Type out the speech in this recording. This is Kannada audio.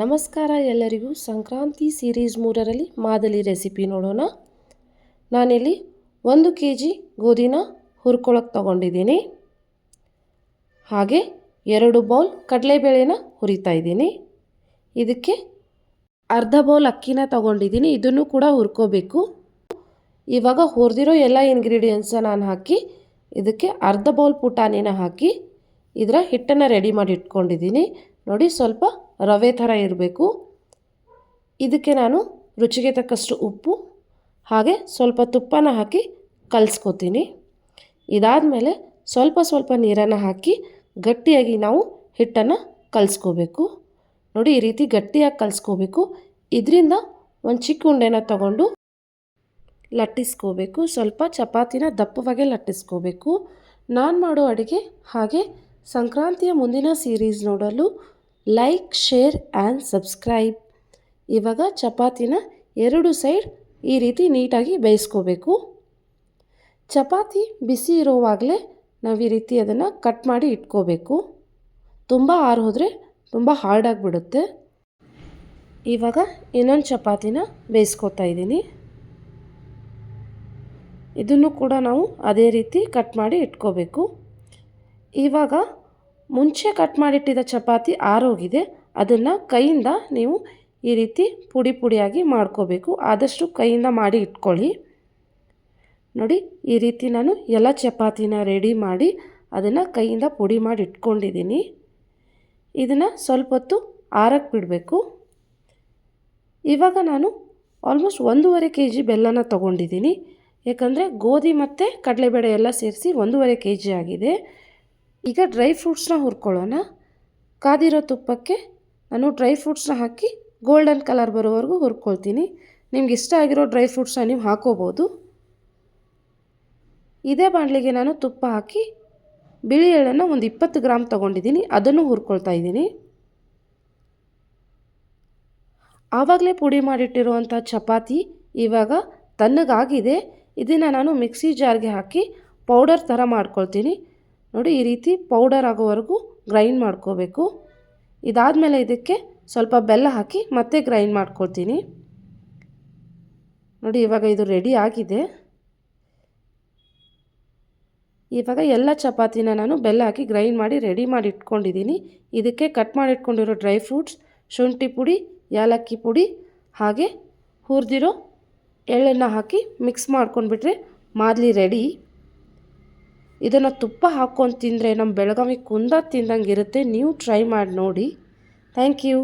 ನಮಸ್ಕಾರ ಎಲ್ಲರಿಗೂ. ಸಂಕ್ರಾಂತಿ ಸೀರೀಸ್ 3ರಲ್ಲಿ ಮಾದಲಿ ರೆಸಿಪಿ ನೋಡೋಣ. ನಾನಿಲ್ಲಿ 1 kg ಗೋಧಿನ ಹುರ್ಕೊಳ್ಳೋಕೆ ತಗೊಂಡಿದ್ದೀನಿ. ಹಾಗೆ 2 ಬೌಲ್ ಕಡಲೆಬೇಳೆನ ಹುರಿತಾ ಇದ್ದೀನಿ. ಇದಕ್ಕೆ ಅರ್ಧ ಬೌಲ್ ಅಕ್ಕಿನ ತಗೊಂಡಿದ್ದೀನಿ. ಇದನ್ನು ಕೂಡ ಹುರ್ಕೋಬೇಕು. ಇವಾಗ ಹುರಿದಿರೋ ಎಲ್ಲ ಇಂಗ್ರೀಡಿಯೆಂಟ್ಸ ನಾನು ಹಾಕಿ ಇದಕ್ಕೆ ಅರ್ಧ ಬೌಲ್ ಪುಟಾಣಿನ ಹಾಕಿ ಇದರ ಹಿಟ್ಟನ್ನು ರೆಡಿ ಮಾಡಿ ಇಟ್ಕೊಂಡಿದ್ದೀನಿ. ನೋಡಿ, ಸ್ವಲ್ಪ ರವೆ ಥರ ಇರಬೇಕು. ಇದಕ್ಕೆ ನಾನು ರುಚಿಗೆ ತಕ್ಕಷ್ಟು ಉಪ್ಪು ಹಾಗೆ ಸ್ವಲ್ಪ ತುಪ್ಪನ ಹಾಕಿ ಕಲಿಸ್ಕೊತೀನಿ. ಇದಾದಮೇಲೆ ಸ್ವಲ್ಪ ನೀರನ್ನು ಹಾಕಿ ಗಟ್ಟಿಯಾಗಿ ನಾವು ಹಿಟ್ಟನ್ನು ಕಲಿಸ್ಕೋಬೇಕು. ನೋಡಿ, ಈ ರೀತಿ ಗಟ್ಟಿಯಾಗಿ ಕಲಿಸ್ಕೋಬೇಕು. ಇದರಿಂದ ಒಂದು ಚಿಕ್ಕ ಉಂಡೆನ ತಗೊಂಡು ಲಟ್ಟಿಸ್ಕೋಬೇಕು. ಸ್ವಲ್ಪ ಚಪಾತಿನ ದಪ್ಪವಾಗೆ ಲಟ್ಟಿಸ್ಕೋಬೇಕು. ನಾನು ಮಾಡೋ ಅಡುಗೆ ಹಾಗೆ ಸಂಕ್ರಾಂತಿಯ ಮುಂದಿನ ಸೀರೀಸ್ ನೋಡಲು ಲೈಕ್, ಶೇರ್ ಆ್ಯಂಡ್ ಸಬ್ಸ್ಕ್ರೈಬ್. ಇವಾಗ ಚಪಾತಿನ 2 ಸೈಡ್ ಈ ರೀತಿ ನೀಟಾಗಿ ಬೇಯಿಸ್ಕೋಬೇಕು. ಚಪಾತಿ ಬಿಸಿ ಇರೋವಾಗಲೇ ನಾವು ಈ ರೀತಿ ಅದನ್ನು ಕಟ್ ಮಾಡಿ ಇಟ್ಕೋಬೇಕು. ತುಂಬ ಆರೋದ್ರೆ ತುಂಬ ಹಾರ್ಡಾಗಿಬಿಡುತ್ತೆ. ಇವಾಗ ಇನ್ನೊಂದು ಚಪಾತಿನ ಬೇಯಿಸ್ಕೊತಾ ಇದ್ದೀನಿ. ಇದನ್ನು ಕೂಡ ನಾವು ಅದೇ ರೀತಿ ಕಟ್ ಮಾಡಿ ಇಟ್ಕೋಬೇಕು. ಇವಾಗ ಮುಂಚೆ ಕಟ್ ಮಾಡಿಟ್ಟಿದ್ದ ಚಪಾತಿ ಆರೋಗಿದೆ. ಅದನ್ನು ಕೈಯಿಂದ ನೀವು ಈ ರೀತಿ ಪುಡಿಯಾಗಿ ಮಾಡ್ಕೋಬೇಕು. ಆದಷ್ಟು ಕೈಯಿಂದ ಮಾಡಿ ಇಟ್ಕೊಳ್ಳಿ. ನೋಡಿ, ಈ ರೀತಿ ನಾನು ಎಲ್ಲ ಚಪಾತಿನ ರೆಡಿ ಮಾಡಿ ಅದನ್ನು ಕೈಯಿಂದ ಪುಡಿ ಮಾಡಿ ಇಟ್ಕೊಂಡಿದ್ದೀನಿ. ಇದನ್ನು ಸ್ವಲ್ಪ ಹೊತ್ತು ಆರಕ್ಕೆ ಬಿಡಬೇಕು. ಇವಾಗ ನಾನು ಆಲ್ಮೋಸ್ಟ್ 1.5 kg ಬೆಲ್ಲನ ತೊಗೊಂಡಿದ್ದೀನಿ. ಯಾಕಂದರೆ ಗೋಧಿ ಮತ್ತು ಕಡಲೆಬೇಳೆ ಎಲ್ಲ ಸೇರಿಸಿ 1.5 kg ಆಗಿದೆ. ಈಗ ಡ್ರೈ ಫ್ರೂಟ್ಸ್ನ ಹುರ್ಕೊಳ್ಳೋಣ. ಕಾದಿರೋ ತುಪ್ಪಕ್ಕೆ ನಾನು ಡ್ರೈ ಫ್ರೂಟ್ಸ್ನ ಹಾಕಿ ಗೋಲ್ಡನ್ ಕಲರ್ ಬರೋವರೆಗೂ ಹುರ್ಕೊಳ್ತೀನಿ. ನಿಮ್ಗೆ ಇಷ್ಟ ಆಗಿರೋ ಡ್ರೈ ಫ್ರೂಟ್ಸ್ನ ನೀವು ಹಾಕೋಬೋದು. ಇದೇ ಬಾಣಲೆಗೆ ನಾನು ತುಪ್ಪ ಹಾಕಿ ಬಿಳಿ ಎಳ್ಳನ್ನು ಒಂದು 20 ಗ್ರಾಮ್ ತೊಗೊಂಡಿದ್ದೀನಿ. ಅದನ್ನು ಹುರ್ಕೊಳ್ತಾ ಇದ್ದೀನಿ. ಆವಾಗಲೇ ಪುಡಿ ಮಾಡಿಟ್ಟಿರುವಂಥ ಚಪಾತಿ ಇವಾಗ ತಣ್ಣಗಾಗಿದೆ. ಇದನ್ನು ನಾನು ಮಿಕ್ಸಿ ಜಾರ್ಗೆ ಹಾಕಿ ಪೌಡರ್ ಥರ ಮಾಡ್ಕೊಳ್ತೀನಿ. ನೋಡಿ, ಈ ರೀತಿ ಪೌಡರ್ ಆಗೋವರೆಗೂ ಗ್ರೈಂಡ್ ಮಾಡ್ಕೋಬೇಕು. ಇದಾದಮೇಲೆ ಇದಕ್ಕೆ ಸ್ವಲ್ಪ ಬೆಲ್ಲ ಹಾಕಿ ಮತ್ತೆ ಗ್ರೈಂಡ್ ಮಾಡ್ಕೊಳ್ತೀನಿ. ನೋಡಿ, ಇವಾಗ ಇದು ರೆಡಿ ಆಗಿದೆ. ಇವಾಗ ಎಲ್ಲ ಚಪಾತಿನ ನಾನು ಬೆಲ್ಲ ಹಾಕಿ ಗ್ರೈಂಡ್ ಮಾಡಿ ರೆಡಿ ಮಾಡಿ ಇಟ್ಕೊಂಡಿದ್ದೀನಿ. ಇದಕ್ಕೆ ಕಟ್ ಮಾಡಿ ಇಟ್ಕೊಂಡಿರೋ ಡ್ರೈ ಫ್ರೂಟ್ಸ್, ಶುಂಠಿ ಪುಡಿ, ಏಲಕ್ಕಿ ಪುಡಿ ಹಾಗೆ ಹುರಿದಿರೋ ಎಳ್ಳನ್ನು ಹಾಕಿ ಮಿಕ್ಸ್ ಮಾಡ್ಕೊಂಡ್ಬಿಟ್ರೆ ಮಾದಲಿ ರೆಡಿ. ಇದನ್ನು ತುಪ್ಪ ಹಾಕ್ಕೊಂಡು ತಿಂದರೆ ನಮ್ಮ ಬೆಳಗಾವಿ ಕುಂದ ತಿಂದಂಗೆ ಇರುತ್ತೆ. ನೀವು ಟ್ರೈ ಮಾಡಿ ನೋಡಿ. Thank you.